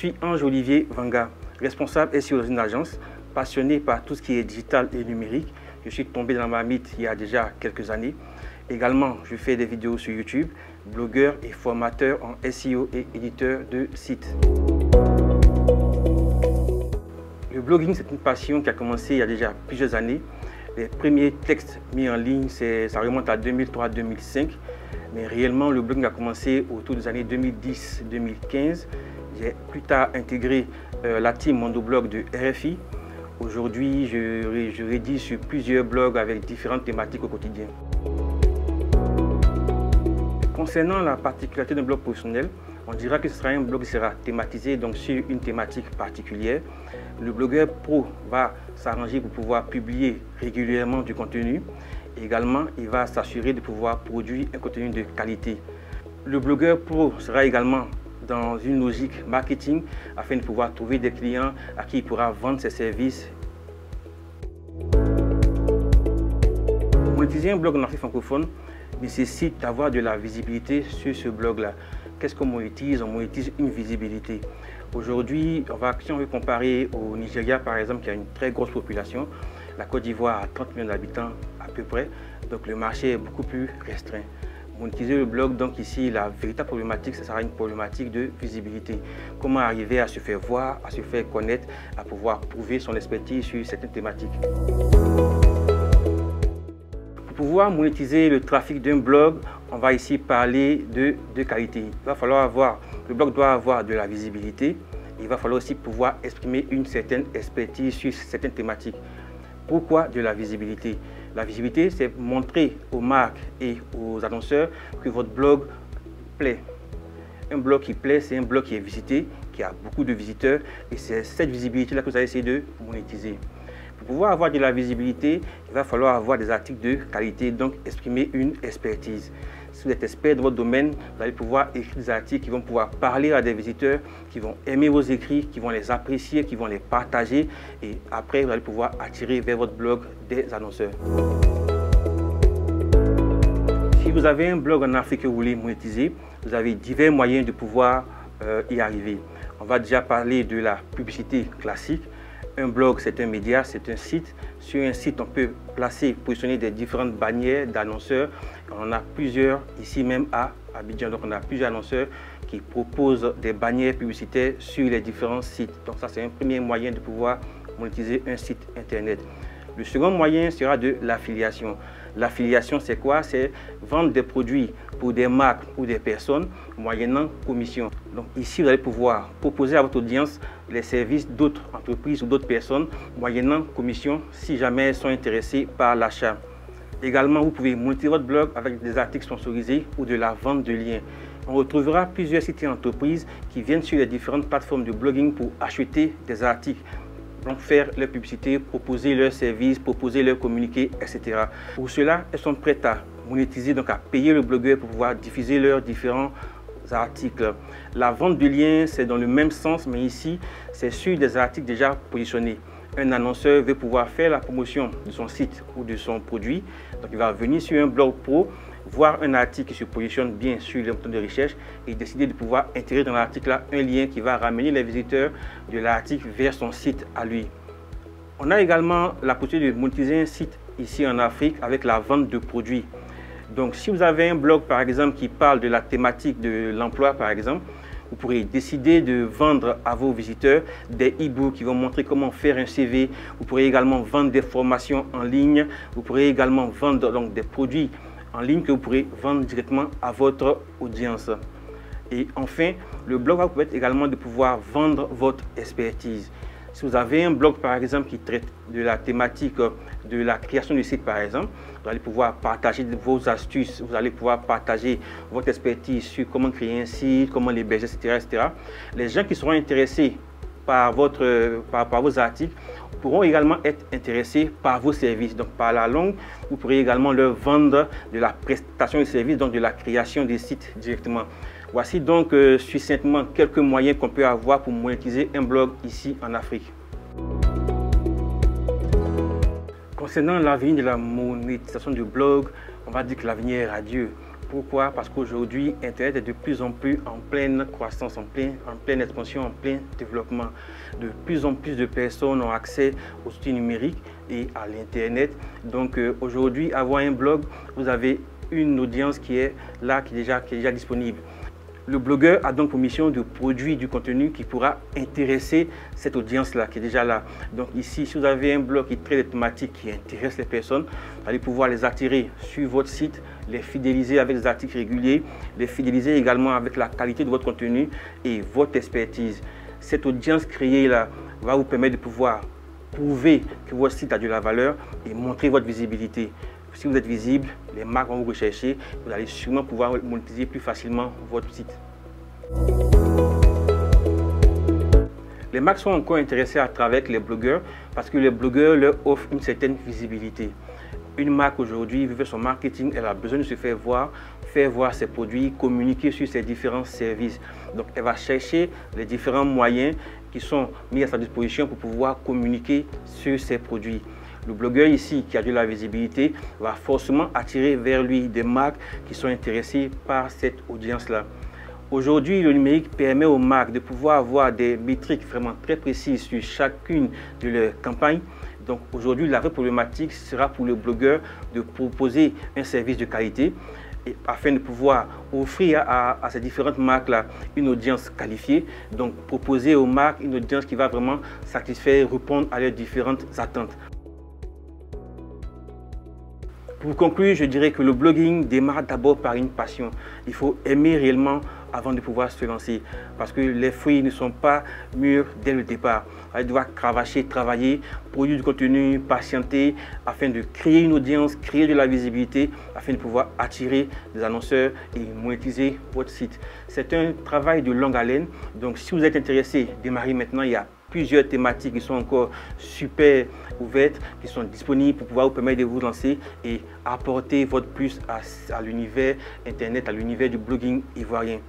suis Ange-Olivier Vanga, responsable SEO dans une agence, passionné par tout ce qui est digital et numérique. Je suis tombé dans ma mythe il y a déjà quelques années. Également, je fais des vidéos sur YouTube, blogueur et formateur en SEO et éditeur de sites. Le blogging, c'est une passion qui a commencé il y a déjà plusieurs années. Les premiers textes mis en ligne, ça remonte à 2003-2005. Mais réellement, le blogging a commencé autour des années 2010-2015. J'ai plus tard intégré la team Mondoblog de RFI. Aujourd'hui, je rédige sur plusieurs blogs avec différentes thématiques au quotidien. Concernant la particularité d'un blog professionnel, on dira que ce sera un blog qui sera thématisé donc sur une thématique particulière. Le blogueur pro va s'arranger pour pouvoir publier régulièrement du contenu. Également, il va s'assurer de pouvoir produire un contenu de qualité. Le blogueur pro sera également dans une logique marketing afin de pouvoir trouver des clients à qui il pourra vendre ses services. Monétiser un blog en Afrique francophone nécessite d'avoir de la visibilité sur ce blog-là. Qu'est-ce qu'on monétise? On monétise une visibilité. Aujourd'hui, si on veut comparer au Nigeria par exemple, qui a une très grosse population, la Côte d'Ivoire a 30 millions d'habitants à peu près, donc le marché est beaucoup plus restreint. Monétiser le blog, donc ici, la véritable problématique, ce sera une problématique de visibilité. Comment arriver à se faire voir, à se faire connaître, à pouvoir prouver son expertise sur certaines thématiques. Pour pouvoir monétiser le trafic d'un blog, on va ici parler de qualité. Le blog doit avoir de la visibilité. Il va falloir aussi pouvoir exprimer une certaine expertise sur certaines thématiques. Pourquoi de la visibilité? La visibilité, c'est montrer aux marques et aux annonceurs que votre blog plaît. Un blog qui plaît, c'est un blog qui est visité, qui a beaucoup de visiteurs, et c'est cette visibilité-là que vous allez essayer de monétiser. Pour pouvoir avoir de la visibilité, il va falloir avoir des articles de qualité, donc exprimer une expertise. Si vous êtes expert dans votre domaine, vous allez pouvoir écrire des articles qui vont pouvoir parler à des visiteurs, qui vont aimer vos écrits, qui vont les apprécier, qui vont les partager. Et après, vous allez pouvoir attirer vers votre blog des annonceurs. Si vous avez un blog en Afrique que vous voulez monétiser, vous avez divers moyens de pouvoir y arriver. On va déjà parler de la publicité classique. Un blog, c'est un média, c'est un site. Sur un site, on peut positionner des différentes bannières d'annonceurs. On a plusieurs ici même à Abidjan. Donc, on a plusieurs annonceurs qui proposent des bannières publicitaires sur les différents sites. Donc, ça, c'est un premier moyen de pouvoir monétiser un site internet. Le second moyen sera de l'affiliation. L'affiliation, c'est quoi? C'est vendre des produits pour des marques ou des personnes moyennant commission. Donc ici, vous allez pouvoir proposer à votre audience les services d'autres entreprises ou d'autres personnes moyennant commission si jamais elles sont intéressées par l'achat. Également, vous pouvez monétiser votre blog avec des articles sponsorisés ou de la vente de liens. On retrouvera plusieurs sites et entreprises qui viennent sur les différentes plateformes de blogging pour acheter des articles. Donc faire leur publicité, proposer leurs services, proposer leurs communiqués, etc. Pour cela, elles sont prêtes à monétiser, donc à payer le blogueur pour pouvoir diffuser leurs différents articles. La vente de liens, c'est dans le même sens, mais ici, c'est sur des articles déjà positionnés. Un annonceur veut pouvoir faire la promotion de son site ou de son produit. Donc il va venir sur un blog pro, voir un article qui se positionne bien sur les moteurs de recherche et décider de pouvoir intégrer dans l'article là un lien qui va ramener les visiteurs de l'article vers son site à lui. On a également la possibilité de monétiser un site ici en Afrique avec la vente de produits. Donc si vous avez un blog par exemple qui parle de la thématique de l'emploi par exemple, vous pourrez décider de vendre à vos visiteurs des e-books qui vont montrer comment faire un CV. Vous pourrez également vendre des formations en ligne. Vous pourrez également vendre donc des produits en ligne que vous pourrez vendre directement à votre audience. Et enfin, le blog va vous permettre également de pouvoir vendre votre expertise. Si vous avez un blog par exemple qui traite de la thématique de la création de site par exemple, vous allez pouvoir partager vos astuces, vous allez pouvoir partager votre expertise sur comment créer un site, comment l'héberger, etc. Les gens qui seront intéressés par vos articles pourront également être intéressés par vos services. Donc par la longue, vous pourrez également leur vendre de la prestation de services, donc de la création des sites directement. Voici donc succinctement quelques moyens qu'on peut avoir pour monétiser un blog ici en Afrique. Concernant l'avenir de la monétisation du blog, on va dire que l'avenir est radieux. Pourquoi? Parce qu'aujourd'hui, Internet est de plus en plus en pleine croissance, en pleine expansion, en plein développement. De plus en plus de personnes ont accès aux outils numériques et à l'Internet. Donc aujourd'hui, avoir un blog, vous avez une audience qui est là, qui est déjà disponible. Le blogueur a donc pour mission de produire du contenu qui pourra intéresser cette audience-là, qui est déjà là. Donc ici, si vous avez un blog qui traite des thématiques qui intéressent les personnes, vous allez pouvoir les attirer sur votre site, les fidéliser avec des articles réguliers, les fidéliser également avec la qualité de votre contenu et votre expertise. Cette audience créée-là va vous permettre de pouvoir prouver que votre site a de la valeur et montrer votre visibilité. Si vous êtes visible, les marques vont vous rechercher, vous allez sûrement pouvoir monétiser plus facilement votre site. Les marques sont encore intéressées à travailler avec les blogueurs parce que les blogueurs leur offrent une certaine visibilité. Une marque aujourd'hui, vu son marketing, elle a besoin de se faire voir ses produits, communiquer sur ses différents services. Donc elle va chercher les différents moyens qui sont mis à sa disposition pour pouvoir communiquer sur ses produits. Le blogueur ici qui a de la visibilité va forcément attirer vers lui des marques qui sont intéressées par cette audience-là. Aujourd'hui, le numérique permet aux marques de pouvoir avoir des métriques vraiment très précises sur chacune de leurs campagnes. Donc aujourd'hui, la vraie problématique sera pour le blogueur de proposer un service de qualité afin de pouvoir offrir à ces différentes marques-là une audience qualifiée. Donc proposer aux marques une audience qui va vraiment satisfaire, répondre à leurs différentes attentes. Pour conclure, je dirais que le blogging démarre d'abord par une passion. Il faut aimer réellement avant de pouvoir se lancer parce que les fruits ne sont pas mûrs dès le départ. Il doit cravacher, travailler, produire du contenu, patienter afin de créer une audience, créer de la visibilité afin de pouvoir attirer des annonceurs et monétiser votre site. C'est un travail de longue haleine. Donc si vous êtes intéressé, démarrez maintenant. Il y a plusieurs thématiques qui sont encore super ouvertes, qui sont disponibles pour pouvoir vous permettre de vous lancer et apporter votre plus à l'univers Internet, à l'univers du blogging ivoirien.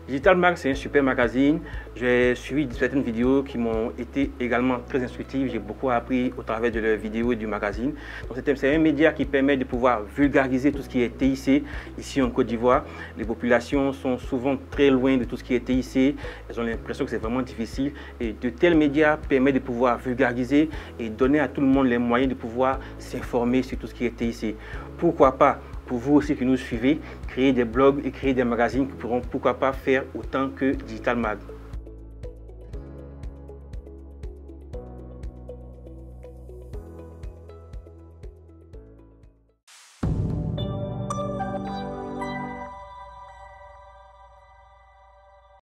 Digital Mag, c'est un super magazine. J'ai suivi certaines vidéos qui m'ont été également très instructives. J'ai beaucoup appris au travers de leurs vidéos et du magazine. C'est un média qui permet de pouvoir vulgariser tout ce qui est TIC ici en Côte d'Ivoire. Les populations sont souvent très loin de tout ce qui est TIC. Elles ont l'impression que c'est vraiment difficile. Et de tels médias permettent de pouvoir vulgariser et donner à tout le monde les moyens de pouvoir s'informer sur tout ce qui est TIC. Pourquoi pas, pour vous aussi qui nous suivez, créer des blogs et créer des magazines qui pourront pourquoi pas faire autant que Digital Mag.